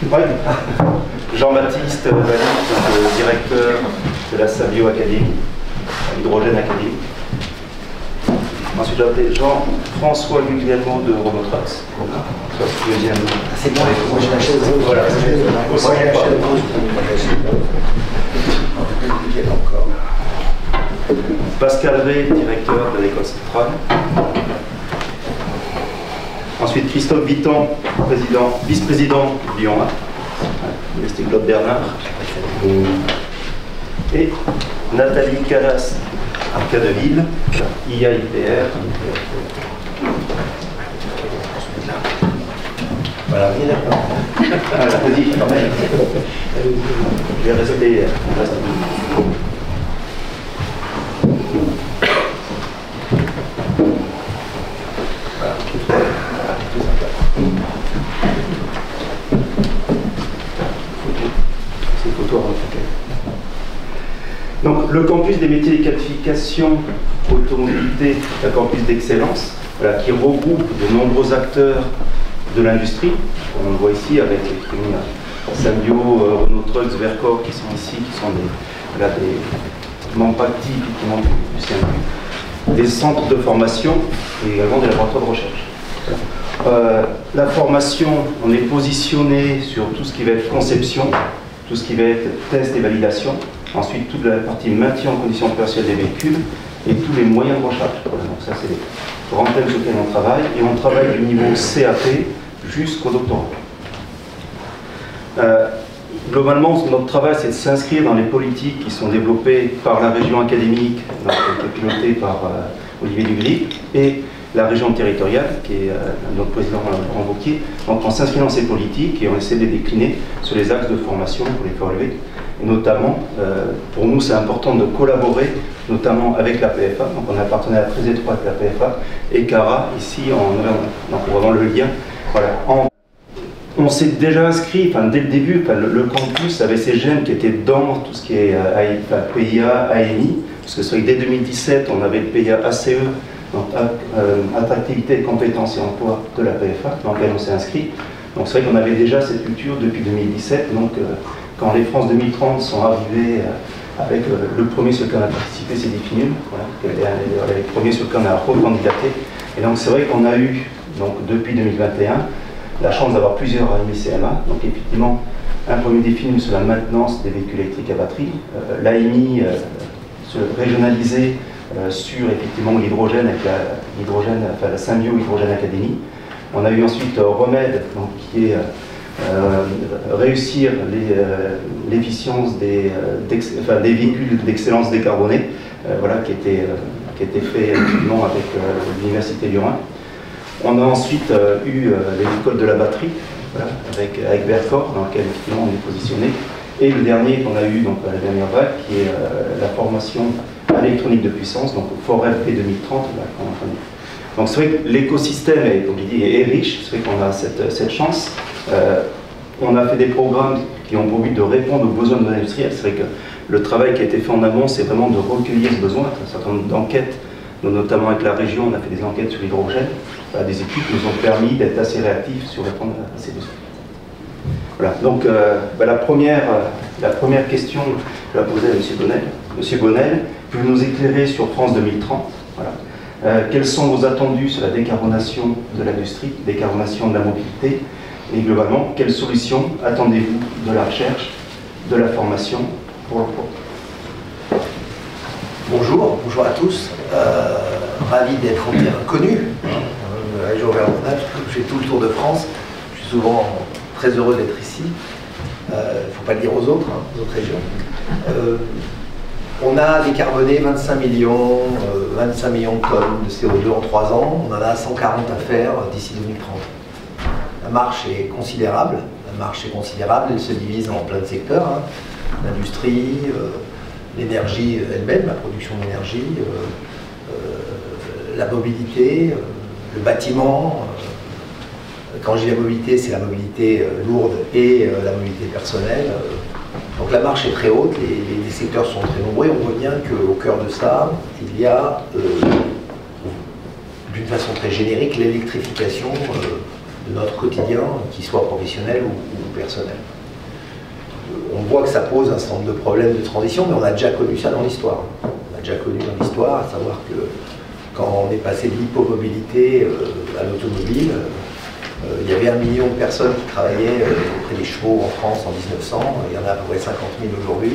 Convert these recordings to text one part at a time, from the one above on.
Oui. Jean-Baptiste Valli, directeur de la Sabio Académie, Hydrogène Académie. Ensuite, j'ai appelé Jean-François Guglielmo de Remotrax. C'est bon, moi j'ai la chaise. Voilà, moi j'ai la chaise. Encore. Pascal Ray, directeur de l'école centrale. Ensuite, Christophe Vittan, vice-président de Lyon 1, Université Claude Bernard. Et Nathalie Calas, Arcadeville, IAIPR. Voilà, bien d'accord. Vas-y, quand même. Je vais rester. Donc, le campus des métiers et qualifications automobilité, un campus d'excellence, voilà, qui regroupe de nombreux acteurs de l'industrie. On le voit ici avec Symbio, Renault Trucks, Vercor qui sont ici, qui sont des membres actifs du Symbio, des centres de formation et également des laboratoires de recherche. La formation, on est positionné sur tout ce qui va être conception, tout ce qui va être test et validation. Ensuite, toute la partie maintien en condition opérationnelle des véhicules et tous les moyens de recharge. Voilà, donc ça, c'est les grands thèmes sur lesquels on travaille. Et on travaille du niveau CAP jusqu'au doctorat. Globalement, notre travail, c'est de s'inscrire dans les politiques qui sont développées par la région académique, donc, qui est pilotée par Olivier Dugrip, et la région territoriale, qui est notre président Laurent Wauquiez. Donc on s'inscrit dans ces politiques et on essaie de les décliner sur les axes de formation pour les faire relever. Et notamment, pour nous, c'est important de collaborer, notamment avec la PFA. Donc on a un partenariat très étroit avec la PFA et CARA, ici en Auvergne. Donc vraiment le lien. Voilà. On s'est déjà inscrit, dès le début, le campus avait ses gènes qui étaient dans tout ce qui est PIA, AMI, parce que c'est vrai que dès 2017, on avait le PIA ACE, donc attractivité, compétences et emploi de la PFA, dans lequel on s'est inscrit. Donc c'est vrai qu'on avait déjà cette culture depuis 2017. Donc quand les France 2030 sont arrivés avec le premier sur lequel on a participé, c'est Definum, voilà, les premiers sur lequel on a recandidaté. Et donc c'est vrai qu'on a eu, donc, depuis 2021, la chance d'avoir plusieurs AMI CMA. Donc effectivement, un premier Definum sur la maintenance des véhicules électriques à batterie, l'AMI régionalisée sur effectivement l'hydrogène avec la Symbio Hydrogène Académie. On a eu ensuite Remède, donc, qui est réussir l'efficience des véhicules d'excellence décarbonés, voilà, qui était fait effectivement avec l'Université Lyon 1. On a ensuite eu l'école de la batterie, voilà, avec Vercor, dans lequel effectivement on est positionné. Et le dernier qu'on a eu, donc la dernière vague, qui est la formation à l'électronique de puissance, donc au Fort FP 2030. Là, donc c'est vrai que l'écosystème est, comme je dis, est riche, c'est vrai qu'on a cette chance. On a fait des programmes qui ont pour but de répondre aux besoins de nos industriels. C'est vrai que le travail qui a été fait en amont, c'est vraiment de recueillir ce besoin. Un certain nombre d'enquêtes, notamment avec la région, on a fait des enquêtes sur l'hydrogène. Des études qui nous ont permis d'être assez réactifs sur répondre à ces besoins. Voilà, donc la première question, je vais la poser à M. Bonnel. M. Bonnel, pouvez-vous nous éclairer sur France 2030 ? Voilà. Quels sont vos attendus sur la décarbonation de l'industrie, décarbonation de la mobilité, et globalement, quelles solutions attendez-vous de la recherche, de la formation pour l'emploi ? Bonjour à tous. Ravi d'être connu. La région Auvergne-Rhône-Alpes, j'ai tout le tour de France. Je suis souvent très heureux d'être ici. Il ne faut pas le dire aux autres régions. On a décarboné 25 millions de tonnes de CO2 en 3 ans. On en a 140 à faire d'ici 2030. La marche est considérable. Elle se divise en plein de secteurs. L'industrie, l'énergie elle-même, la production d'énergie, la mobilité, le bâtiment. Quand je dis la mobilité, c'est la mobilité lourde et la mobilité personnelle. Donc la marche est très haute, les secteurs sont très nombreux. On voit bien qu'au cœur de ça, il y a, d'une façon très générique, l'électrification notre quotidien, qu'il soit professionnel ou personnel. On voit que ça pose un certain nombre de problèmes de transition, mais on a déjà connu ça dans l'histoire. On a déjà connu dans l'histoire, à savoir que quand on est passé de l'hypomobilité à l'automobile, il y avait 1 million de personnes qui travaillaient auprès des chevaux en France en 1900, il y en a à peu près 50 000 aujourd'hui.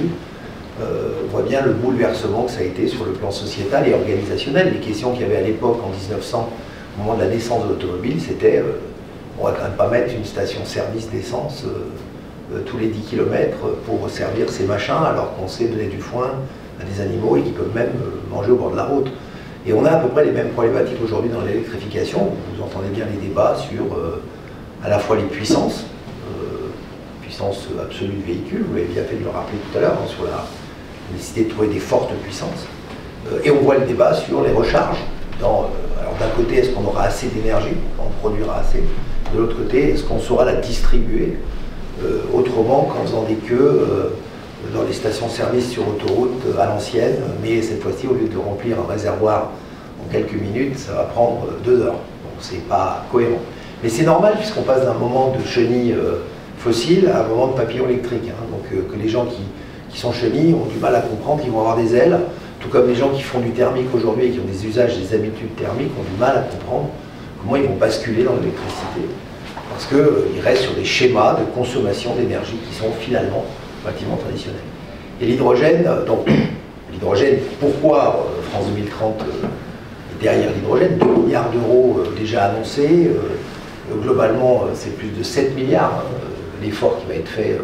On voit bien le bouleversement que ça a été sur le plan sociétal et organisationnel. Les questions qu'il y avait à l'époque, en 1900, au moment de la naissance de l'automobile, c'était on va quand même pas mettre une station-service d'essence tous les 10 km pour servir ces machins, alors qu'on sait donner du foin à des animaux et qui peuvent même manger au bord de la route. Et on a à peu près les mêmes problématiques aujourd'hui dans l'électrification. Vous entendez bien les débats sur à la fois les puissances, puissance absolue du véhicule, vous l'avez bien fait de le rappeler tout à l'heure, hein, sur la nécessité de trouver des fortes puissances. Et on voit le débat sur les recharges. Alors d'un côté, est-ce qu'on aura assez d'énergie, on produira assez. De l'autre côté, est-ce qu'on saura la distribuer autrement qu'en faisant des queues dans les stations-service sur autoroute à l'ancienne, mais cette fois-ci, au lieu de remplir un réservoir en quelques minutes, ça va prendre 2 heures. Donc c'est pas cohérent. Mais c'est normal puisqu'on passe d'un moment de chenille fossile à un moment de papillon électrique. Hein. Donc que les gens qui sont chenilles ont du mal à comprendre qu'ils vont avoir des ailes, tout comme les gens qui font du thermique aujourd'hui et qui ont des usages, des habitudes thermiques ont du mal à comprendre comment ils vont basculer dans l'électricité. Parce qu'ils restent sur des schémas de consommation d'énergie qui sont finalement relativement traditionnels. Et l'hydrogène, donc l'hydrogène, pourquoi France 2030 est derrière l'hydrogène, 2 milliards d'euros déjà annoncés, globalement c'est plus de 7 milliards l'effort qui va être fait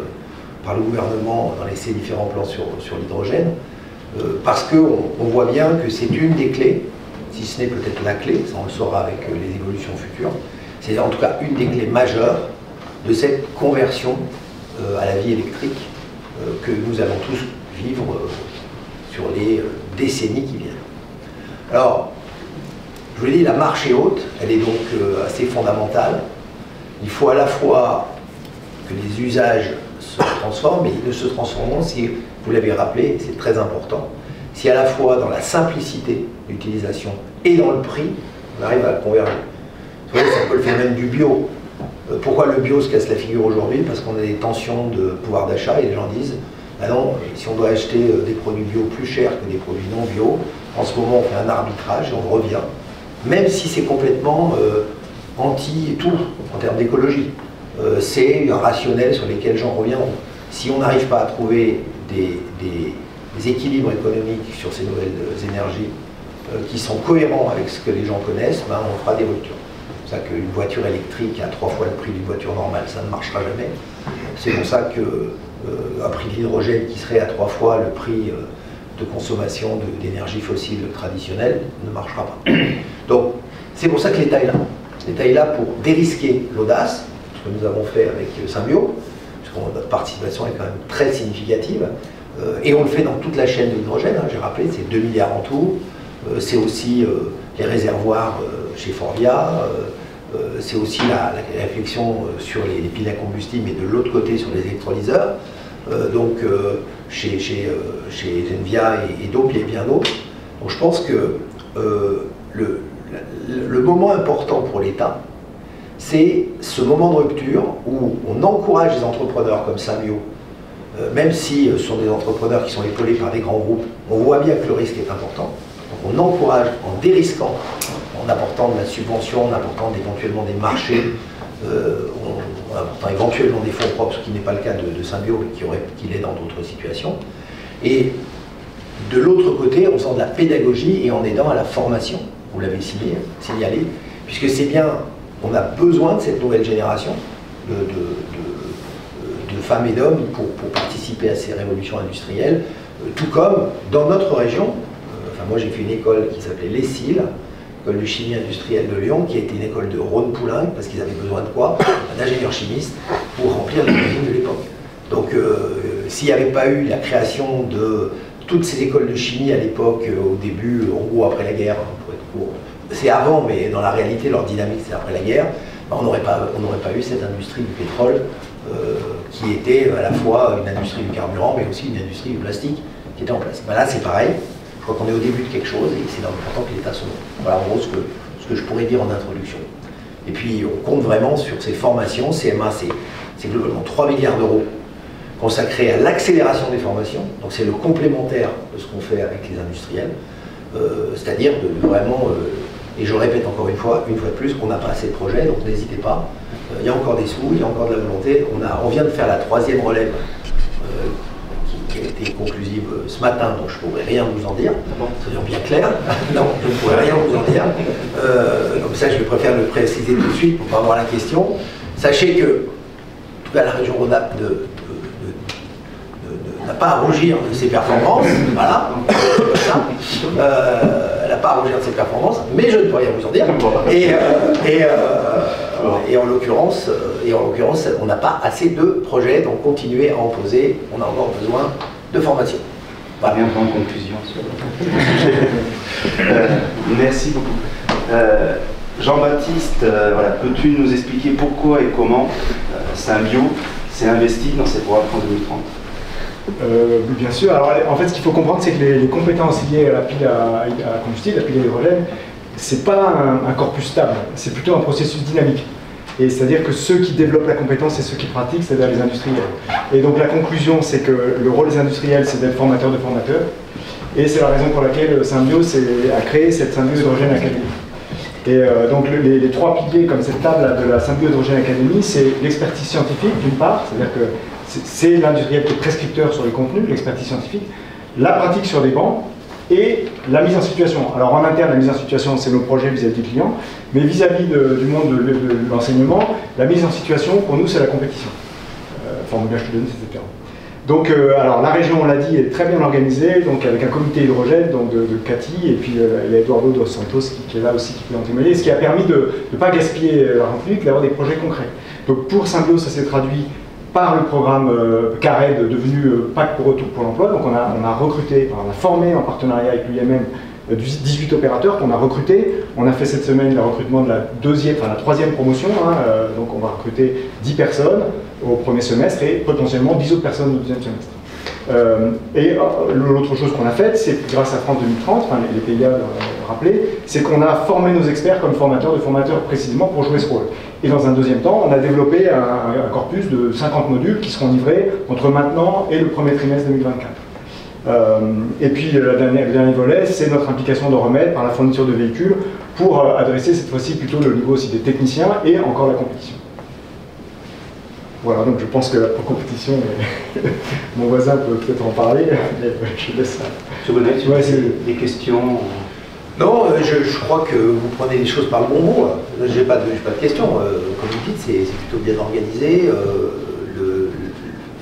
par le gouvernement dans ces différents plans sur l'hydrogène, parce qu'on voit bien que c'est une des clés, si ce n'est peut-être la clé, ça on le saura avec les évolutions futures, c'est en tout cas une des clés majeures de cette conversion à la vie électrique que nous allons tous vivre sur les décennies qui viennent. Alors, je vous l'ai dit, la marche est haute, elle est donc assez fondamentale. Il faut à la fois que les usages se transforment, mais ils ne se transformeront si, vous l'avez rappelé, c'est très important, si à la fois dans la simplicité d'utilisation et dans le prix, on arrive à converger. Vous voyez, c'est un peu le phénomène du bio. Pourquoi le bio se casse la figure aujourd'hui? Parce qu'on a des tensions de pouvoir d'achat et les gens disent ah non, si on doit acheter des produits bio plus chers que des produits non bio, en ce moment on fait un arbitrage et on revient, même si c'est complètement anti-tout en termes d'écologie. C'est un rationnel sur lesquels j'en reviens. Si on n'arrive pas à trouver des équilibres économiques sur ces nouvelles énergies qui sont cohérents avec ce que les gens connaissent, ben on fera des ruptures. C'est pour ça qu'une voiture électrique à 3 fois le prix d'une voiture normale, ça ne marchera jamais. C'est pour ça qu'un prix d'hydrogène qui serait à 3 fois le prix de consommation d'énergie fossile traditionnelle ne marchera pas. Donc c'est pour ça que l'État est là. L'État est là pour dérisquer l'audace, ce que nous avons fait avec Symbio, puisque notre participation est quand même très significative, et on le fait dans toute la chaîne de l'hydrogène, hein, j'ai rappelé, c'est 2 milliards en tout, c'est aussi les réservoirs chez Forvia, c'est aussi la réflexion sur les piles à combustible, mais de l'autre côté sur les électrolyseurs, donc chez Zenvia et d'autres, il y a bien d'autres. Donc je pense que le moment important pour l'État, c'est ce moment de rupture où on encourage les entrepreneurs comme Symbio, même si ce sont des entrepreneurs qui sont épaulés par des grands groupes, on voit bien que le risque est important. Donc on encourage en dérisquant, en apportant de la subvention, en apportant éventuellement des marchés, en apportant éventuellement des fonds propres, ce qui n'est pas le cas de Symbio, mais qui l'est dans d'autres situations. Et de l'autre côté, en faisant de la pédagogie et en aidant à la formation, vous l'avez signalé, puisque c'est bien, on a besoin de cette nouvelle génération de femmes et d'hommes pour participer à ces révolutions industrielles, tout comme dans notre région. Moi j'ai fait une école qui s'appelait l'ESIL, école de chimie industrielle de Lyon, qui a été une école de Rhône-Poulenc, parce qu'ils avaient besoin de quoi? D'ingénieurs chimistes pour remplir les usines de l'époque. Donc s'il n'y avait pas eu la création de toutes ces écoles de chimie à l'époque, au début, en gros après la guerre, pour être court, c'est avant, mais dans la réalité leur dynamique c'est après la guerre, ben, on n'aurait pas eu cette industrie du pétrole qui était à la fois une industrie du carburant, mais aussi une industrie du plastique qui était en place. Ben là c'est pareil. Je crois qu'on est au début de quelque chose et c'est important que l'État se montre. Voilà en gros ce que je pourrais dire en introduction. Et puis on compte vraiment sur ces formations. CMA, c'est globalement 3 milliards d'euros consacrés à l'accélération des formations. Donc c'est le complémentaire de ce qu'on fait avec les industriels. C'est-à-dire de vraiment, et je le répète encore une fois de plus, on n'a pas assez de projets, donc n'hésitez pas. Il y a encore des sous, il y a encore de la volonté. On vient de faire la 3e relève qui a été conclusive ce matin, donc je ne pourrais rien vous en dire, soyons bien clairs. Non, je ne pourrais rien vous en dire. Comme ça, je préfère le préciser tout de suite pour ne pas avoir la question. Sachez que, en tout cas, la région Rhône-Alpes n'a pas à rougir de ses performances, voilà, elle n'a pas à rougir de ses performances, mais je ne peux rien vous en dire. Et en l'occurrence, on n'a pas assez de projets, donc continuez à en poser, on a encore besoin de formation. Voilà. Bien en conclusion sur le sujet. Merci beaucoup. Jean-Baptiste, voilà, peux-tu nous expliquer pourquoi et comment Symbio s'est investi dans ces programmes France 2030? Bien sûr. Alors, en fait, ce qu'il faut comprendre, c'est que les compétences liées à la pile à combustible, la pile à hydrogène, c'est pas un corpus stable, c'est plutôt un processus dynamique. Et c'est-à-dire que ceux qui développent la compétence, c'est ceux qui pratiquent, c'est-à-dire les industriels. Et donc la conclusion, c'est que le rôle des industriels, c'est d'être formateur de formateurs. Et c'est la raison pour laquelle Symbio a créé cette Symbio Hydrogène Academy. Et donc les 3 piliers, comme cette table de la Symbio Hydrogène Academy, c'est l'expertise scientifique, d'une part, c'est-à-dire que c'est l'industriel qui est prescripteur sur les contenus, l'expertise scientifique, la pratique sur des bancs, et la mise en situation. Alors en interne, la mise en situation, c'est nos projets vis-à-vis des clients, mais vis-à-vis du monde de l'enseignement, la mise en situation, pour nous, c'est la compétition. Formulage to donner, etc. Donc, alors la région, on l'a dit, est très bien organisée, donc avec un comité hydrogène donc de Cathy, et puis il y a Eduardo dos Santos qui est là aussi, qui peut en témoigner, ce qui a permis de ne pas gaspiller l'argent public, d'avoir des projets concrets. Donc pour Symbio, ça s'est traduit par le programme CARED devenu Pacte pour Retour pour l'Emploi. Donc on a recruté, on a formé en partenariat avec l'UIMM 18 opérateurs qu'on a recrutés. On a fait cette semaine le recrutement de la 3e promotion, hein, donc on va recruter 10 personnes au premier semestre et potentiellement 10 autres personnes au deuxième semestre. L'autre chose qu'on a faite, c'est grâce à France 2030, enfin, les PIA l'ont rappelé, c'est qu'on a formé nos experts comme formateurs de formateurs précisément pour jouer ce rôle. Et dans un deuxième temps, on a développé un corpus de 50 modules qui seront livrés entre maintenant et le premier trimestre 2024. Et puis le dernier volet, c'est notre implication de remède par la fourniture de véhicules pour adresser cette fois-ci plutôt le niveau aussi des techniciens et encore la compétition. Voilà, donc je pense que la compétition, mon voisin peut peut-être en parler, mais je laisse ça. Monsieur Bonnet, tu as des questions? Non, je crois que vous prenez les choses par le bon bout. J'ai pas de questions. Comme vous dites, c'est plutôt bien organisé.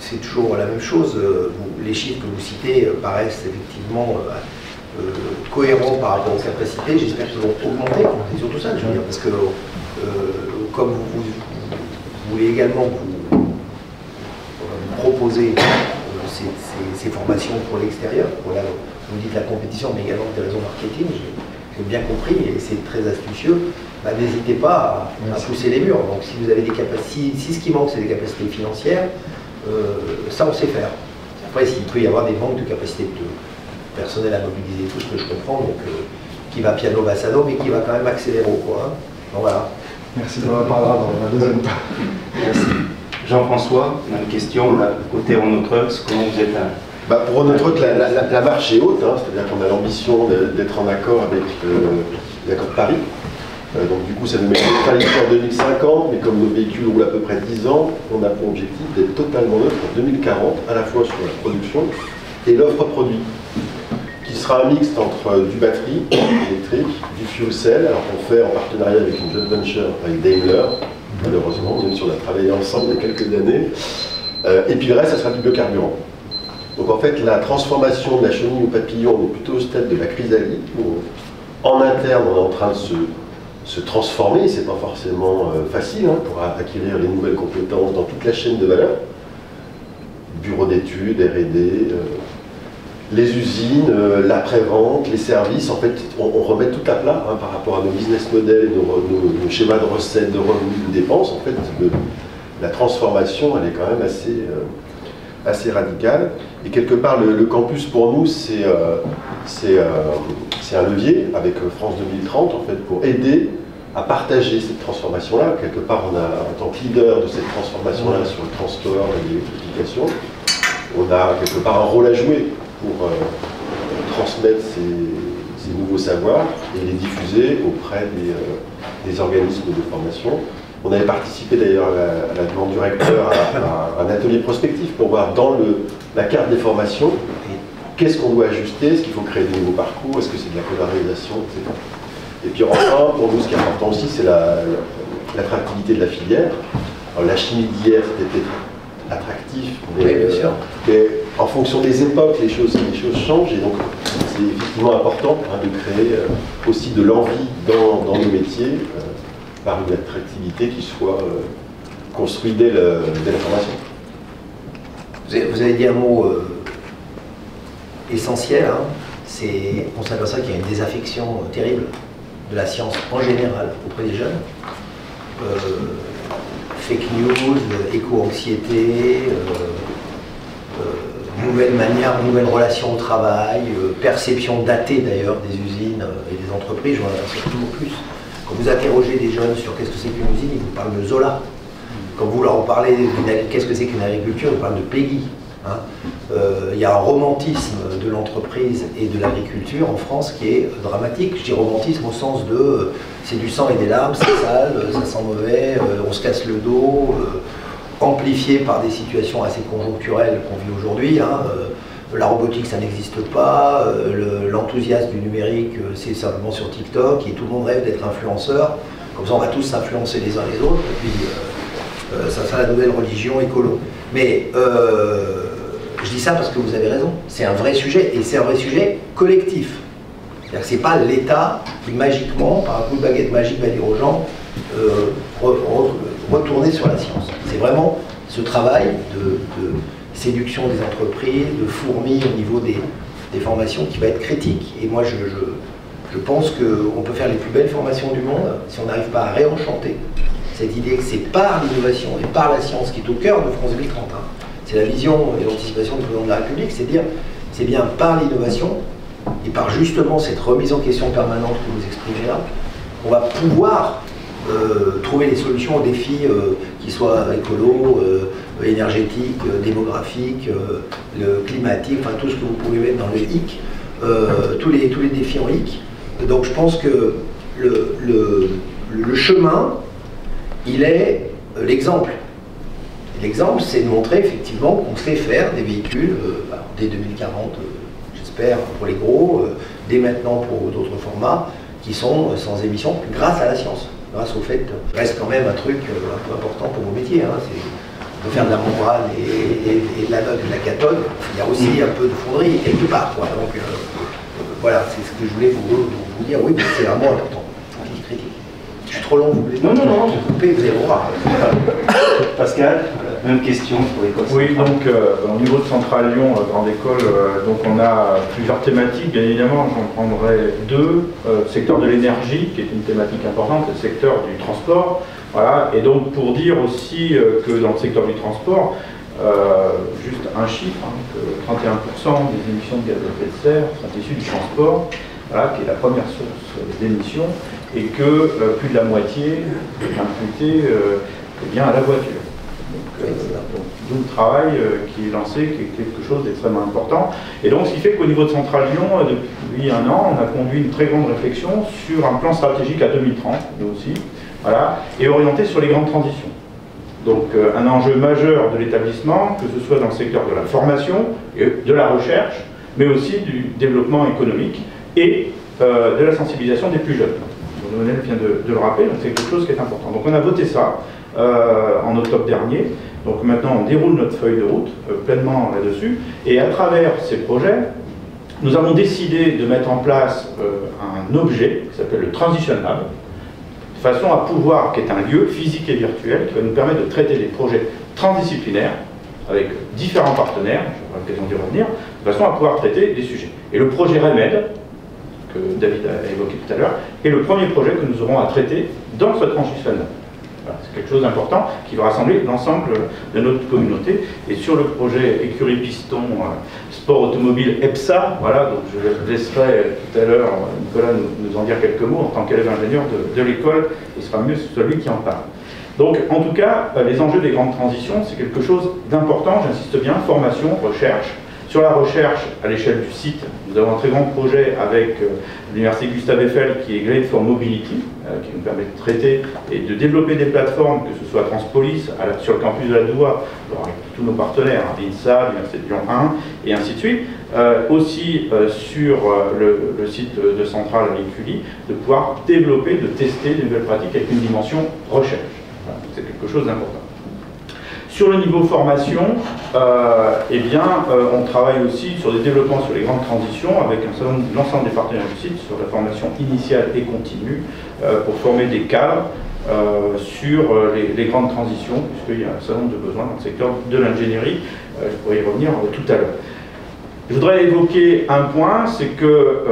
C'est toujours la même chose. Les chiffres que vous citez paraissent effectivement cohérents par rapport aux capacités. J'espère qu'ils vont augmenter. C'est surtout ça que je veux dire. Parce que comme vous voulez également vous proposer ces formations pour l'extérieur, voilà, vous dites la compétition, mais également des raisons marketing, j'ai bien compris, et c'est très astucieux, bah, n'hésitez pas à pousser les murs. Donc si vous avez des capacités, si ce qui manque c'est des capacités financières, ça on sait faire. Après, s'il peut y avoir des manques de capacités de personnel à mobiliser, tout ce que je comprends, donc qui va piano bassano, mais qui va quand même accélérer quoi. Hein. Donc voilà. Merci, on en parlera dans la deuxième part. Merci. Jean-François, on a une question, là, côté Renault Trucks, comment vous êtes pour Renault Trucks, la marche est haute, hein, c'est-à-dire qu'on a l'ambition d'être en accord avec l'accord de Paris. Donc du coup, ça nous met en 2050, mais comme nos véhicules roulent à peu près 10 ans, on a pour objectif d'être totalement neutre en 2040, à la fois sur la production et l'offre produit, qui sera un mixte entre du batterie électrique, du fuel cell, alors qu'on fait en partenariat avec une joint venture avec Daimler, malheureusement, même si on a travaillé ensemble il y a quelques années, et puis le reste, ça sera du biocarburant. Donc en fait, la transformation de la chenille au papillon, on est plutôt au stade de la chrysalide, où en interne, on est en train de se transformer, c'est pas forcément facile hein, pour acquérir les nouvelles compétences dans toute la chaîne de valeur. Bureau d'études, R&D, les usines, l'après-vente, les services, en fait, on remet tout à plat hein, par rapport à nos business models, nos schémas de recettes, de revenus, de dépenses. En fait, la transformation, elle est quand même assez radicale. Et quelque part, le campus, pour nous, c'est un levier avec France 2030, en fait, pour aider à partager cette transformation-là. Quelque part, on a, en tant que leader de cette transformation-là sur le transport et l'électrification, on a quelque part un rôle à jouer pour transmettre ces nouveaux savoirs et les diffuser auprès des organismes de formation. On avait participé d'ailleurs à la demande du recteur à un atelier prospectif pour voir dans la carte des formations qu'est-ce qu'on doit ajuster, est-ce qu'il faut créer de nouveaux parcours, est-ce que c'est de la polarisation, etc. Et puis enfin, pour nous, ce qui est important aussi, c'est l'attractivité de la filière. Alors, la chimie d'hier, c'était peut-être attractif, mais, oui, bien sûr. Mais en fonction des époques, les choses changent, et donc c'est effectivement important de créer aussi de l'envie dans nos métiers par une attractivité qui soit construite dès la formation. Vous avez dit un mot essentiel, hein. On s'aperçoit qu'il y a une désaffection terrible de la science en général auprès des jeunes. Fake news, éco-anxiété, nouvelle manière, nouvelle relation au travail, perception datée d'ailleurs des usines et des entreprises. Je m'en aperçois toujours plus. Quand vous interrogez des jeunes sur qu'est-ce que c'est qu'une usine, ils vous parlent de Zola. Quand vous leur parlez qu'est-ce que c'est qu'une agriculture, ils vous parlent de Peggy. Hein. Il y a un romantisme de l'entreprise et de l'agriculture en France qui est dramatique. Je dis romantisme au sens de c'est du sang et des larmes, c'est sale, ça sent mauvais, on se casse le dos, amplifié par des situations assez conjoncturelles qu'on vit aujourd'hui. Hein. La robotique, ça n'existe pas, l'enthousiasme du numérique, c'est simplement sur TikTok, et tout le monde rêve d'être influenceur. Comme ça, on va tous s'influencer les uns les autres, et puis ça sera la nouvelle religion écolo. Mais je dis ça parce que vous avez raison, c'est un vrai sujet, et c'est un vrai sujet collectif. C'est-à-dire que ce n'est pas l'État qui, magiquement, par un coup de baguette magique, va dire aux gens retourner sur la science. C'est vraiment ce travail de séduction des entreprises, de fourmis au niveau des formations qui va être critique. Et moi, je pense qu'on peut faire les plus belles formations du monde si on n'arrive pas à réenchanter cette idée que c'est par l'innovation et par la science qui est au cœur de France 2030. Hein. C'est la vision et l'anticipation du président de la République, c'est dire c'est bien par l'innovation et par justement cette remise en question permanente que vous exprimez là, qu'on va pouvoir trouver des solutions aux défis qui soient écolos, énergétiques, démographiques, climatiques, enfin tout ce que vous pouvez mettre dans le hic, tous les défis en hic. Donc je pense que le chemin, il est l'exemple. L'exemple, c'est de montrer effectivement qu'on sait faire des véhicules dès 2040, j'espère, pour les gros, dès maintenant pour d'autres formats, qui sont sans émission grâce à la science. Grâce au fait, reste quand même un truc un peu important pour vos métiers. Hein, de faire de la membrane et de l'anode et de la cathode, il y a aussi un peu de fonderie quelque part. Quoi. Donc voilà, c'est ce que je voulais vous dire. Oui, c'est vraiment important. Critique. Je suis trop long, vous voulez? Non, vous coupez, vous allez voir. Pascal, même question pour l'école. Oui, donc au niveau de Centrale Lyon, grande école, donc on a plusieurs thématiques. Bien évidemment, j'en prendrai deux. Secteur de l'énergie, qui est une thématique importante, et le secteur du transport. Voilà. Et donc pour dire aussi que dans le secteur du transport, juste un chiffre, hein, que 31% des émissions de gaz à effet de serre sont issues du transport, voilà, qui est la première source d'émissions, et que plus de la moitié est imputée bien à la voiture. D'où le travail qui est lancé, qui est quelque chose d'extrêmement important. Et donc, ce qui fait qu'au niveau de Centrale Lyon, depuis un an, on a conduit une très grande réflexion sur un plan stratégique à 2030, nous aussi, voilà, et orienté sur les grandes transitions. Donc, un enjeu majeur de l'établissement, que ce soit dans le secteur de la formation, et de la recherche, mais aussi du développement économique et de la sensibilisation des plus jeunes. Lionel vient de le rappeler, donc c'est quelque chose qui est important. Donc, on a voté ça en octobre dernier. Donc maintenant, on déroule notre feuille de route pleinement là-dessus. Et à travers ces projets, nous avons décidé de mettre en place un objet qui s'appelle le Transition Lab, de façon à pouvoir, qui est un lieu physique et virtuel, qui va nous permettre de traiter des projets transdisciplinaires avec différents partenaires, j'aurai l'occasion d'y revenir, de façon à pouvoir traiter des sujets. Et le projet REMED, que David a évoqué tout à l'heure, est le premier projet que nous aurons à traiter dans ce Transition Lab. Voilà, c'est quelque chose d'important qui va rassembler l'ensemble de notre communauté. Et sur le projet Écurie Piston Sport Automobile EPSA, voilà, donc je laisserai tout à l'heure Nicolas nous en dire quelques mots en tant qu'élève ingénieur de l'école, il sera mieux celui qui en parle. Donc en tout cas, les enjeux des grandes transitions, c'est quelque chose d'important, j'insiste bien, formation, recherche. Sur la recherche, à l'échelle du site, nous avons un très grand projet avec l'université Gustave Eiffel qui est Glade for Mobility, qui nous permet de traiter et de développer des plateformes, que ce soit à Transpolis, sur le campus de la Doua, avec tous nos partenaires, l'INSA, l'université de Lyon 1, et ainsi de suite. Aussi sur le site de Centrale à l'Écully, de pouvoir développer, de tester de nouvelles pratiques avec une dimension recherche. Voilà, c'est quelque chose d'important. Sur le niveau formation, on travaille aussi sur des développements sur les grandes transitions avec l'ensemble des partenaires du site sur la formation initiale et continue pour former des cadres sur les grandes transitions, puisqu'il y a un certain nombre de besoins dans le secteur de l'ingénierie. Je pourrais y revenir tout à l'heure. Je voudrais évoquer un point, c'est que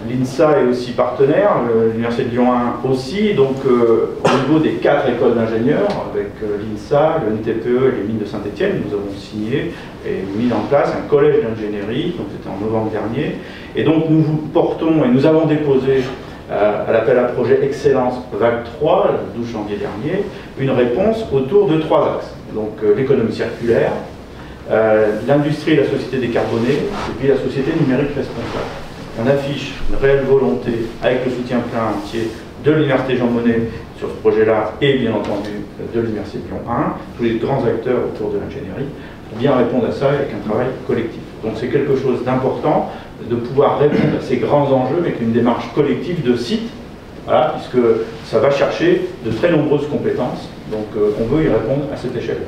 l'INSA est aussi partenaire, l'Université de Lyon 1 aussi, donc au niveau des 4 écoles d'ingénieurs, avec l'INSA, le NTPE et les mines de Saint-Étienne, nous avons signé et mis en place un collège d'ingénierie, donc c'était en novembre dernier, et donc nous vous portons et nous avons déposé à l'appel à projet Excellence Vague 3, le 12 janvier dernier, une réponse autour de 3 axes. Donc l'économie circulaire, l'industrie et la société décarbonée, et puis la société numérique responsable. On affiche une réelle volonté, avec le soutien plein entier de l'Université Jean Monnet sur ce projet-là, et bien entendu de l'Université de Lyon 1, tous les grands acteurs autour de l'ingénierie, pour bien répondre à ça avec un travail collectif. Donc c'est quelque chose d'important de pouvoir répondre à ces grands enjeux avec une démarche collective de site, voilà, puisque ça va chercher de très nombreuses compétences, donc on veut y répondre à cette échelle.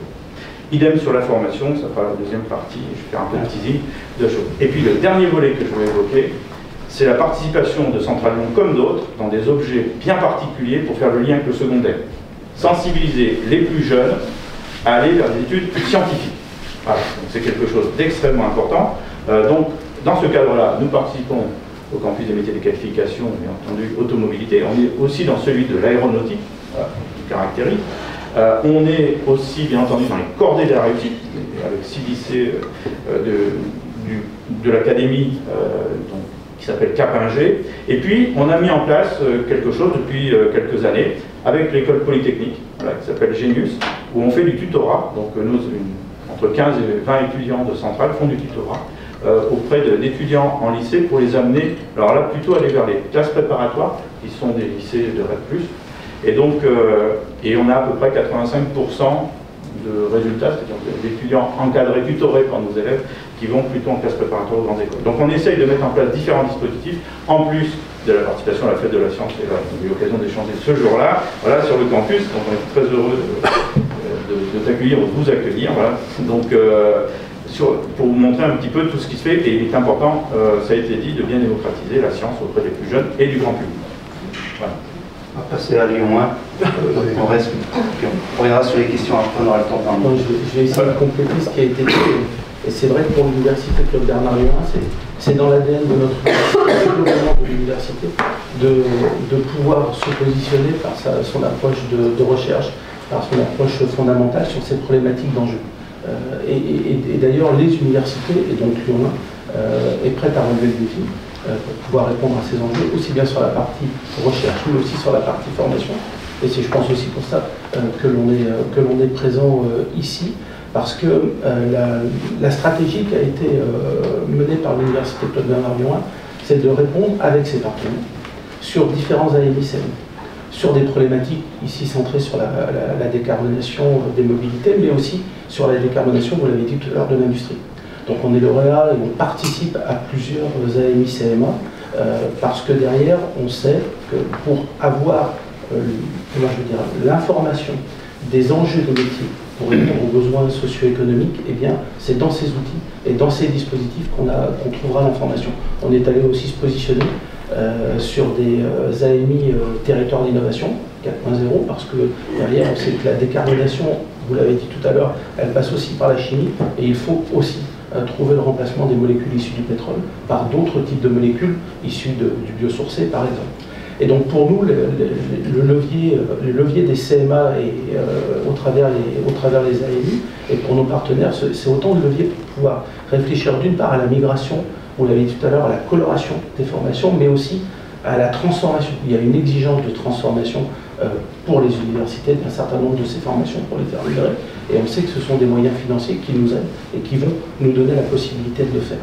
Idem sur la formation, ça fera la deuxième partie, je vais faire un peu de teasing de choses. Et puis le dernier volet que je vais évoquer, c'est la participation de Centrale Lyon comme d'autres dans des objets bien particuliers pour faire le lien avec le secondaire. Sensibiliser les plus jeunes à aller vers des études scientifiques. Voilà, c'est quelque chose d'extrêmement important. Donc, dans ce cadre-là, nous participons au campus des métiers de qualification, bien entendu, automobilité. On est aussi dans celui de l'aéronautique, voilà, qui caractérise. On est aussi, bien entendu, dans les cordées de la réussite, avec 6 lycées de l'académie qui s'appelle Cap-Ingé. Et puis, on a mis en place quelque chose depuis quelques années avec l'école polytechnique, voilà, qui s'appelle Genius, où on fait du tutorat. Donc, entre 15 et 20 étudiants de Centrale font du tutorat auprès d'étudiants en lycée pour les amener, alors là, plutôt aller vers les classes préparatoires, qui sont des lycées de REP+. Et donc, et on a à peu près 85% de résultats, c'est-à-dire d'étudiants encadrés, tutorés par nos élèves, qui vont plutôt en classe préparatoire aux grandes écoles. Donc on essaye de mettre en place différents dispositifs, en plus de la participation à la fête de la science, et là, on a eu l'occasion d'échanger ce jour-là, voilà, sur le campus, donc on est très heureux de t'accueillir, ou de vous accueillir, voilà. Donc, pour vous montrer un petit peu tout ce qui se fait, et il est important, ça a été dit, de bien démocratiser la science auprès des plus jeunes et du grand public. Voilà. On va passer à Lyon 1, on reste, puis on reviendra sur les questions, après on aura le temps de parler. Je vais essayer de compléter ce qui a été dit, et c'est vrai que pour l'université Claude Bernard Lyon 1, c'est dans l'ADN de notre université, globalement de l'université, de pouvoir se positionner par son approche de recherche, par son approche fondamentale sur ces problématiques d'enjeux. Et d'ailleurs, les universités, et donc Lyon 1, est prête à relever le défi pour pouvoir répondre à ces enjeux, aussi bien sur la partie recherche, mais aussi sur la partie formation. Et c'est, je pense, aussi pour ça que l'on est présent ici, parce que la stratégie qui a été menée par l'université Claude Bernard Lyon 1, c'est de répondre avec ses partenaires sur différents AMICM, sur des problématiques ici centrées sur la décarbonation des mobilités, mais aussi sur la décarbonation, vous l'avez dit tout à l'heure, de l'industrie. Donc on est lauréat et on participe à plusieurs AMI-CMA parce que derrière, on sait que pour avoir l'information des enjeux des métiers pour répondre aux besoins socio-économiques, eh bien, c'est dans ces outils et dans ces dispositifs qu'on trouvera l'information. On est allé aussi se positionner sur des AMI territoire d'innovation 4.0 parce que derrière, on sait que la décarbonation, vous l'avez dit tout à l'heure, elle passe aussi par la chimie et il faut aussi trouver le remplacement des molécules issues du pétrole par d'autres types de molécules issues du biosourcé, par exemple. Et donc pour nous, le levier des CMA et, au travers les AMI, et pour nos partenaires, c'est autant de leviers pour pouvoir réfléchir d'une part à la migration, vous l'avez dit tout à l'heure, à la coloration des formations, mais aussi à la transformation. Il y a une exigence de transformation pour les universités d'un certain nombre de ces formations pour les faire migrer, et on sait que ce sont des moyens financiers qui nous aident et qui vont nous donner la possibilité de le faire.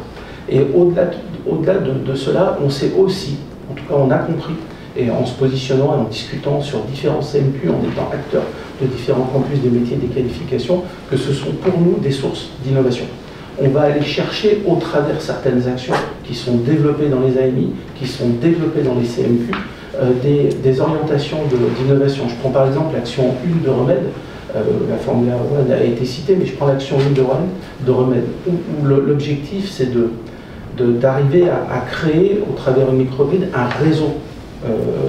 Et au-delà de cela, on sait aussi, en tout cas on a compris, et en se positionnant et en discutant sur différents CMQ, en étant acteurs de différents campus des métiers et des qualifications, que ce sont pour nous des sources d'innovation. On va aller chercher au travers certaines actions qui sont développées dans les AMI, qui sont développées dans les CMQ, des orientations d'innovation. Je prends par exemple l'action 1 de Remède, la Formula 1 a été citée, mais je prends l'action 1 de Remède, où l'objectif c'est d'arriver à créer, au travers une microgrid, un réseau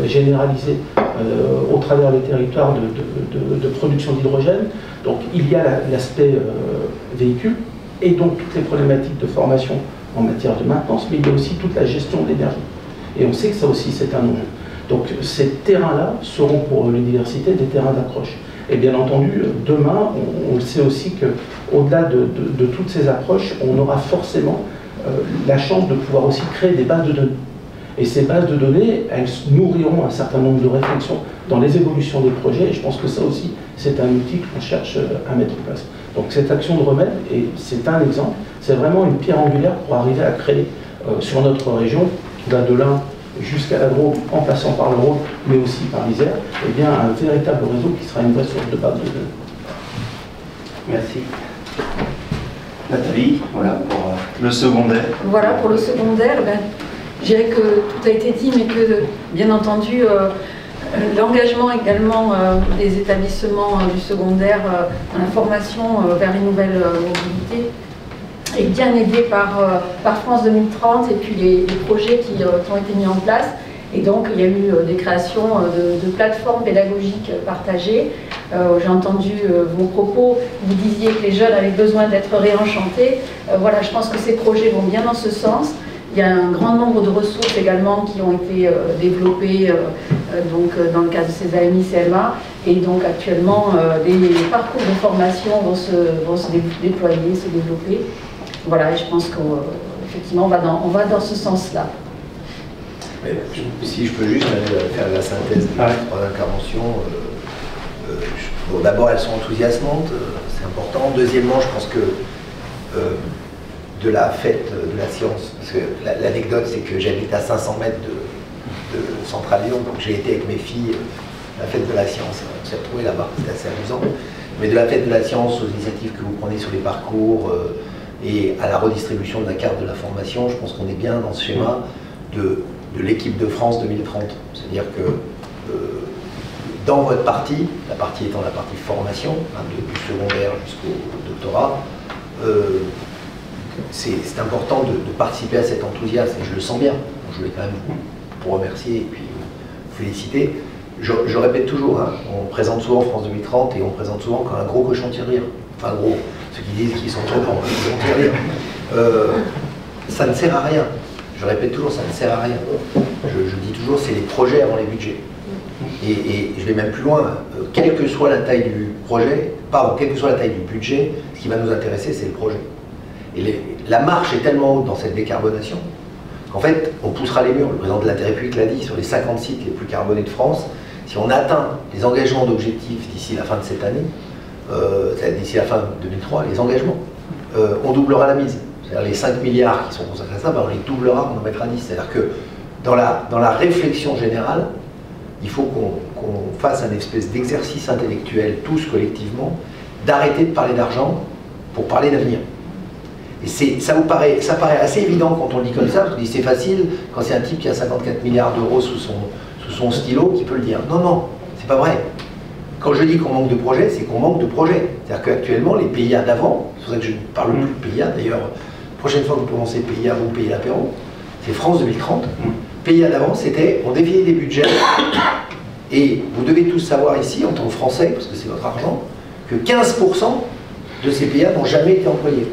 généralisé au travers des territoires de production d'hydrogène. Donc il y a l'aspect véhicule, et donc toutes les problématiques de formation en matière de maintenance, mais il y a aussi toute la gestion de l'énergie. Et on sait que ça aussi c'est un enjeu. Donc ces terrains-là seront pour l'université des terrains d'accroche. Et bien entendu, demain, on le sait aussi qu'au-delà de toutes ces approches, on aura forcément la chance de pouvoir aussi créer des bases de données. Et ces bases de données, elles nourriront un certain nombre de réflexions dans les évolutions des projets, et je pense que ça aussi, c'est un outil qu'on cherche à mettre en place. Donc cette action de Remède, et c'est un exemple, c'est vraiment une pierre angulaire pour arriver à créer sur notre région, qui va de l'Ain jusqu'à la Drôme, en passant par le Rhône, mais aussi par l'Isère, eh bien un véritable réseau qui sera une vraie source de base de données. Merci. Nathalie, voilà pour le secondaire. Voilà pour le secondaire, je dirais que tout a été dit, mais que bien entendu, l'engagement également des établissements du secondaire dans la formation vers les nouvelles mobilités est bien aidé par France 2030 et puis les projets qui ont été mis en place. Et donc il y a eu des créations de plateformes pédagogiques partagées. J'ai entendu vos propos, vous disiez que les jeunes avaient besoin d'être réenchantés. Voilà, je pense que ces projets vont bien dans ce sens. Il y a un grand nombre de ressources également qui ont été développées dans le cadre de ces AMI CMA, et donc actuellement les parcours de formation vont se déployer, se développer. Voilà, et je pense qu'effectivement on va dans ce sens-là. Si je peux juste faire la synthèse des trois interventions, bon, d'abord elles sont enthousiasmantes, c'est important. Deuxièmement, je pense que de la fête de la science, parce que l'anecdote c'est que j'habite à 500 mètres de Centrale Lyon, donc j'ai été avec mes filles à la fête de la science, on s'est retrouvés là-bas, c'était assez amusant. Mais de la fête de la science aux initiatives que vous prenez sur les parcours et à la redistribution de la carte de la formation, je pense qu'on est bien dans ce schéma de l'équipe de France 2030. C'est-à-dire que dans votre partie, la partie étant la partie formation, du secondaire jusqu'au doctorat, c'est important de participer à cet enthousiasme, et je le sens bien. Je voulais quand même vous remercier et puis vous féliciter. Je répète toujours, on présente souvent France 2030 et on présente souvent quand un gros cochon tire rire. Enfin gros, ceux qui disent qu'ils sont trop grands, ils vont tirer rire. Ça ne sert à rien. Je répète toujours, ça ne sert à rien. Je dis toujours, c'est les projets avant les budgets. Et je vais même plus loin, quelle que soit la taille du projet, quelle que soit la taille du budget, ce qui va nous intéresser, c'est le projet. Et la marche est tellement haute dans cette décarbonation qu'en fait, on poussera les murs. Le président de la République l'a dit, sur les 50 sites les plus carbonés de France, si on atteint les engagements d'objectifs d'ici la fin de cette année, d'ici la fin de 2003, les engagements, on doublera la mise. C'est-à-dire les 5 milliards qui sont consacrés à ça, on les doublera, on en mettra 10. C'est-à-dire que dans la réflexion générale, il faut qu'on fasse un espèce d'exercice intellectuel, tous collectivement, d'arrêter de parler d'argent pour parler d'avenir. Et ça paraît assez évident quand on le dit comme ça, parce qu'on dit c'est facile, quand c'est un type qui a 54 milliards d'euros sous son stylo qui peut le dire. Non, non, c'est pas vrai. Quand je dis qu'on manque de projets, c'est qu'on manque de projets. C'est-à-dire qu'actuellement, les PIA d'avant, c'est pour ça que je ne parle plus de PIA, d'ailleurs, la prochaine fois que vous prononcez PIA, vous payez l'apéro, c'est France 2030. PIA d'avant, c'était, on définit des budgets, et vous devez tous savoir ici, en tant que Français, parce que c'est votre argent, que 15% de ces PIA n'ont jamais été employés.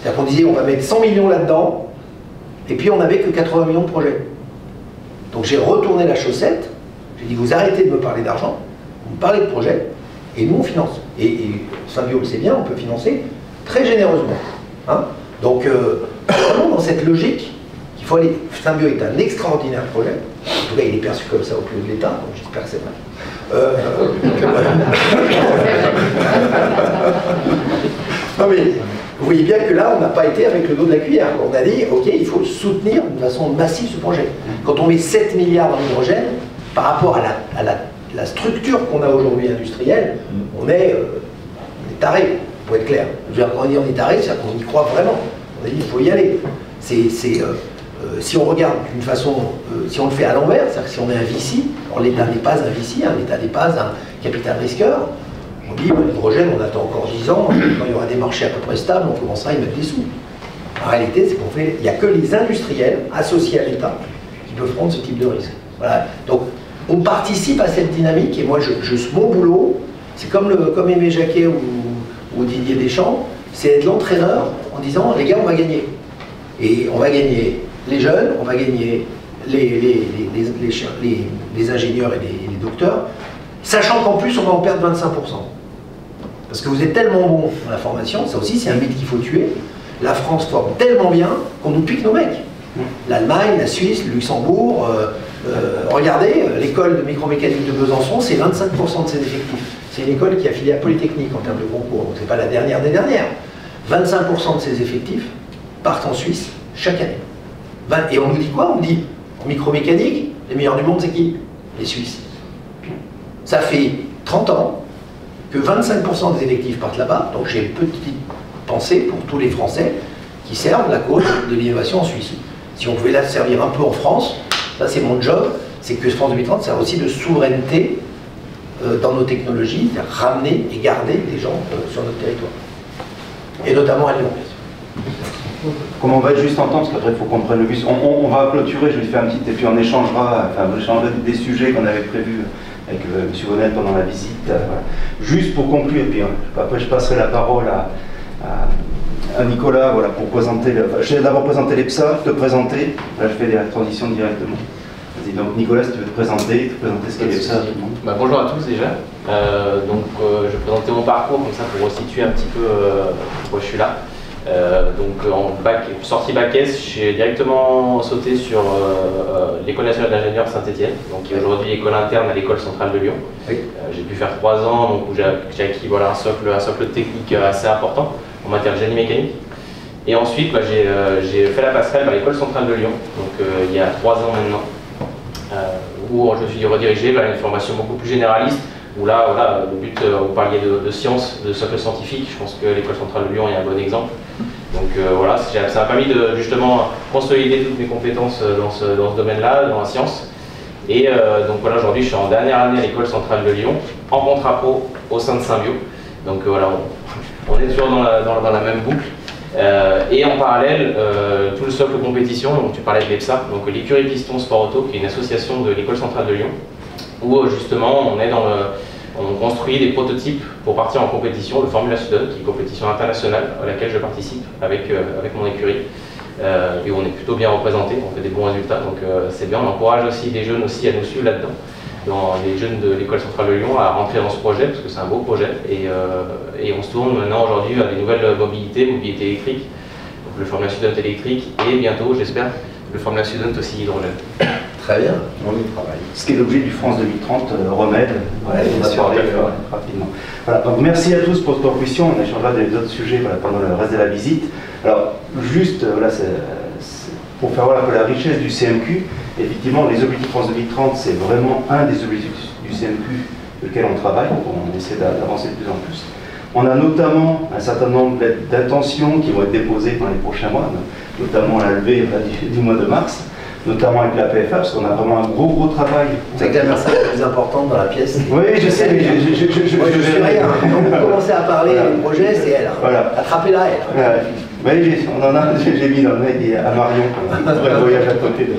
C'est-à-dire qu'on disait, on va mettre 100 millions là-dedans, et puis on n'avait que 80 millions de projets. Donc j'ai retourné la chaussette, j'ai dit vous arrêtez de me parler d'argent, vous me parlez de projet, et nous on finance. Et Symbio le sait bien, on peut financer très généreusement. Hein. Donc vraiment dans cette logique qu'il faut aller. Symbio est un extraordinaire projet, en tout cas il est perçu comme ça au plus haut de l'État, donc j'espère que c'est vrai. Non mais vous voyez bien que là on n'a pas été avec le dos de la cuillère. On a dit ok, il faut soutenir d'une façon massive ce projet. Quand on met 7 milliards dans l'hydrogène, par rapport à la structure qu'on a aujourd'hui industrielle, on est taré, pour être clair. Quand on dit on est taré, c'est-à-dire qu'on y croit vraiment. On a dit il faut y aller. Si on regarde d'une façon, si on le fait à l'envers, c'est-à-dire que si on est un VC, alors l'État n'est pas un VC, l'État n'est pas un capital risqueur, on dit l'hydrogène on attend encore 10 ans, quand il y aura des marchés à peu près stables, on commencera à y mettre des sous. En réalité, c'est qu'on fait, il n'y a que les industriels associés à l'État qui peuvent prendre ce type de risque. Voilà. Donc on participe à cette dynamique et moi mon boulot, c'est comme Aimé Jacquet ou Didier Deschamps, c'est être l'entraîneur en disant les gars on va gagner. Et on va gagner les jeunes, on va gagner les ingénieurs et les docteurs, sachant qu'en plus on va en perdre 25%. Parce que vous êtes tellement bon dans la formation, ça aussi c'est un mythe qu'il faut tuer. La France forme tellement bien qu'on nous pique nos mecs. L'Allemagne, la Suisse, le Luxembourg, regardez, l'école de micromécanique de Besançon, c'est 25% de ses effectifs. C'est une école qui est affiliée à Polytechnique en termes de concours, donc c'est pas la dernière des dernières. 25% de ses effectifs partent en Suisse chaque année. Et on nous dit quoi? On nous dit, en micromécanique, les meilleurs du monde, c'est qui? Les Suisses. Ça fait 30 ans que 25% des effectifs partent là-bas, donc j'ai une petite pensée pour tous les Français qui servent la cause de l'innovation en Suisse. Si on pouvait la servir un peu en France, ça c'est mon job, c'est que France 2030 sert aussi de souveraineté dans nos technologies, ramener et garder des gens sur notre territoire. Et notamment à Lyon. Comme on va juste entendre, parce qu'après il faut qu'on prenne le bus, on va clôturer, je vais faire un petit, et puis on échangera, des sujets qu'on avait prévus avec M. Bonnel pendant la visite. Voilà. Juste pour conclure, et puis après je passerai la parole à Nicolas, voilà, pour présenter, je vais d'abord présenter l'EPSA, te présenter, là je fais la transition directement. Vas-y, donc Nicolas, si tu veux te présenter ce qu'est l'EPSA à tout le monde. Bonjour à tous déjà. Je vais présenter mon parcours comme ça pour resituer un petit peu pourquoi je suis là. Sortie bac S, j'ai directement sauté sur l'École nationale d'ingénieurs Saint-Étienne, donc qui est aujourd'hui école interne à l'École centrale de Lyon. Oui. J'ai pu faire 3 ans, donc, où j'ai acquis voilà, un socle technique assez important en matière de génie mécanique. Et ensuite, j'ai fait la passerelle à l'École centrale de Lyon, donc il y a 3 ans maintenant, où je me suis redirigé vers une formation beaucoup plus généraliste. Où là, voilà, le but, vous parliez de sciences, de socle scientifique, je pense que l'École centrale de Lyon est un bon exemple. Donc voilà, ça m'a permis de justement consolider toutes mes compétences dans ce domaine-là, dans la science. Et donc voilà, aujourd'hui je suis en dernière année à l'École centrale de Lyon, en contrat pro au sein de Symbio. Donc voilà, on est toujours dans la même boucle. Et en parallèle, tout le socle compétition, donc tu parlais de l'EPSA, donc l'écurie Piston Sport Auto, qui est une association de l'École centrale de Lyon, où justement on construit des prototypes pour partir en compétition, le Formula Student, qui est une compétition internationale à laquelle je participe avec mon écurie. Et on est plutôt bien représenté, on fait des bons résultats, donc c'est bien. On encourage aussi des jeunes aussi à nous suivre là-dedans, dans les jeunes de l'École centrale de Lyon, à rentrer dans ce projet, parce que c'est un beau projet. Et on se tourne maintenant aujourd'hui à des nouvelles mobilités électriques, donc le Formula Student électrique, et bientôt, j'espère, le Formula Student aussi hydrogène. Très bien, on y travaille. Ce qui est l'objet du France 2030 remède, ouais, on va parler rapidement. Voilà, donc merci à tous pour votre question, on échangera des autres sujets voilà, pendant le reste de la visite. Alors, juste, voilà, pour faire voilà, la richesse du CMQ, effectivement, les objectifs France 2030, c'est vraiment un des objectifs du CMQ sur lequel on travaille, donc on essaie d'avancer de plus en plus. On a notamment un certain nombre d'intentions qui vont être déposées dans les prochains mois, notamment à la levée du mois de mars, notamment avec la PFA, parce qu'on a vraiment un gros travail. C'est que la personne la plus importante dans la pièce. Oui, je sais, mais je suis rien. Donc vous commencez à parler des projets, c'est elle. Voilà. Attrapez-la, elle. Oui, j'ai mis dans le nez à Marion, un vrai voyage à côté de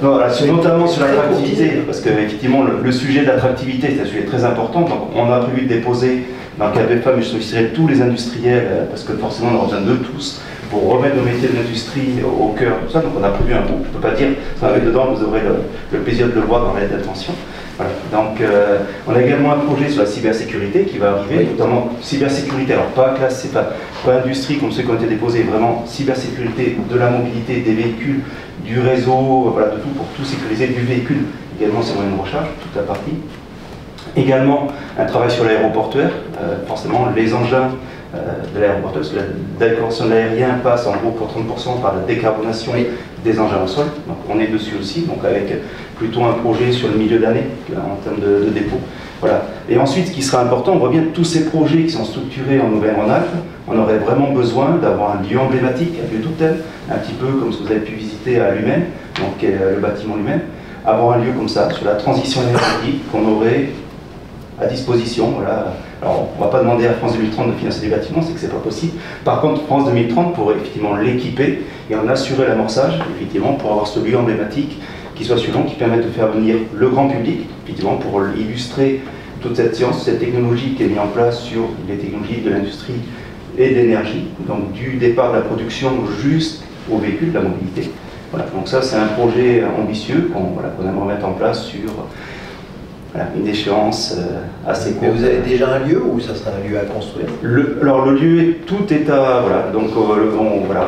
voilà. Notamment sur l'attractivité, parce qu'effectivement le sujet de l'attractivité c'est un sujet très important, donc on a prévu de déposer dans le KPFA, mais je solliciterai tous les industriels, parce que forcément on en besoin d'eux tous, pour remettre nos métiers de l'industrie au cœur, tout ça. Donc on a prévu un groupe, je ne peux pas dire, ça va être dedans, vous aurez le plaisir de le voir dans l'aide d'attention. Voilà. Donc on a également un projet sur la cybersécurité qui va arriver, notamment cybersécurité, alors pas classe, pas industrie comme ceux qui ont été déposés, vraiment cybersécurité de la mobilité, des véhicules, du réseau, voilà, de tout pour tout sécuriser, du véhicule, également c'est moyen de recharge, toute la partie. Également un travail sur l'aéroportuaire, forcément les engins de l'aéroportuaire, parce que la décarbonation de l'aérien passe en gros pour 30% par la décarbonation des engins au sol, donc on est dessus aussi, donc avec plutôt un projet sur le milieu d'année en termes de dépôt. Voilà. Et ensuite, ce qui sera important, on voit bien tous ces projets qui sont structurés en Auvergne-Rhône-Alpes, on aurait vraiment besoin d'avoir un lieu emblématique, un lieu totem, un petit peu comme ce que vous avez pu visiter à Lumen, donc le bâtiment Lumen, avoir un lieu comme ça, sur la transition énergétique, qu'on aurait à disposition. Voilà. Alors, on ne va pas demander à France 2030 de financer des bâtiments, c'est que c'est pas possible. Par contre, France 2030 pourrait effectivement l'équiper et en assurer l'amorçage, effectivement, pour avoir ce lieu emblématique qui soit suivant, qui permette de faire venir le grand public, effectivement, pour illustrer toute cette science, cette technologie qui est mise en place sur les technologies de l'industrie et de l'énergie, donc du départ de la production jusqu'au véhicule, de la mobilité. Voilà. Donc ça, c'est un projet ambitieux qu'on aimerait mettre en place sur une échéance assez courte. Mais vous avez déjà un lieu ou ça sera un lieu à construire? Alors le lieu, tout est à... Voilà, donc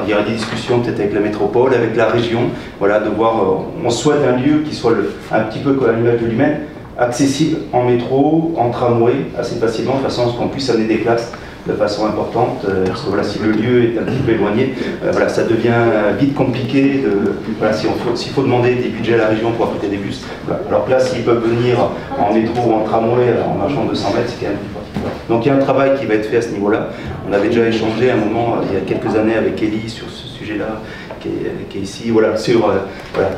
il y aura des discussions peut-être avec la métropole, avec la région, voilà, de voir... on souhaite un lieu qui soit un petit peu comme l'image de Lumen, accessible en métro, en tramway, assez facilement, de façon à ce qu'on puisse amener des classes de façon importante, parce que voilà, si le lieu est un petit peu éloigné, voilà, ça devient vite compliqué. Voilà, s'il faut demander des budgets à la région pour affréter des bus, voilà. Alors que là, s'ils peuvent venir en métro ou en tramway, en marchant 200 mètres, c'est quand même plus particulier. Donc il y a un travail qui va être fait à ce niveau-là. On avait déjà échangé à un moment, il y a quelques années, avec Elie sur ce sujet-là, qui est ici, voilà,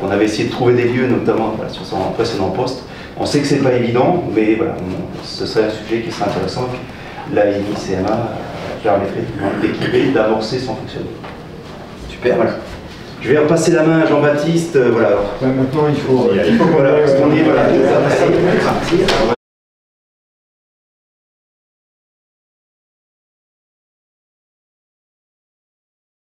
on avait essayé de trouver des lieux, notamment sur son précédent poste. On sait que c'est pas évident, mais voilà, ce serait un sujet qui serait intéressant. La CMA permettrait d'équiper, d'amorcer son fonctionnement. Super. Voilà. Je vais repasser la main à Jean-Baptiste. Voilà. Maintenant, il faut voilà, parce qu'on est, voilà,